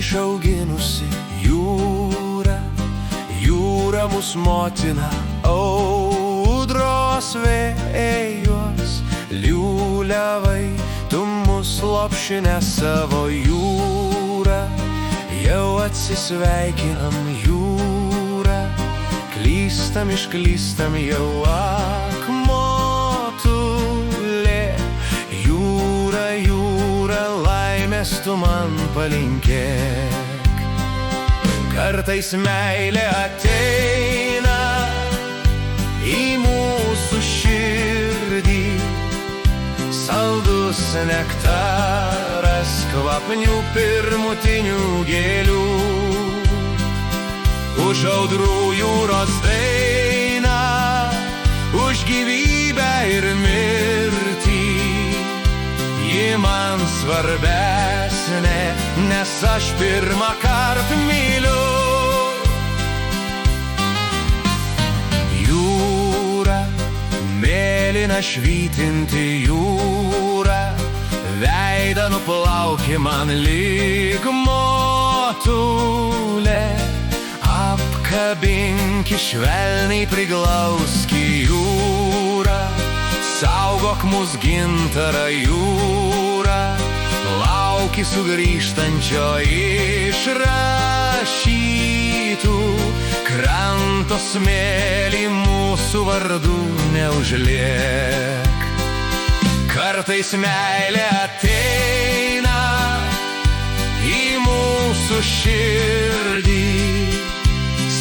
išauginusi jūra, jūra mūsų motina, audros vėjos liūliavai, tu mus lopšinę savo jūra, jau atsisveikinam jūra, klystam, išklystam jau akmotulė, jūra, jūra, laimės tu man palinkėk. Kartais meilė ateina į mūsų širdį, saldus nektaras kvapnių pirmutinių gėlių, už audrų jūros dainą, už gyvybę ir mirtį. Ji man svarbesnė, nes aš pirmą kartą myliu. Jūra, mėlyna švytinti jūra, veidą nuplauki man lyg motulė. Apkabinki švelniai, priglauski jūra, saugok mus gintarą jūra, lauki sugrįžtančio išrašytų kranto smėlį, mūsų vardų neužliek. Kartais meilė ateina į mūsų širdį,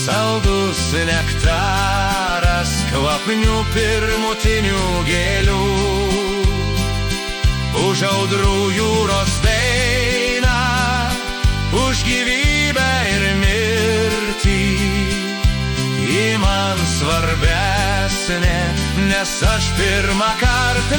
saldus nektaras kvapnių pirmutinių gėlių, už audrų jūros dainą, už gyvybę ir mirtį. Ji man svarbesnė, nes aš pirmą kartą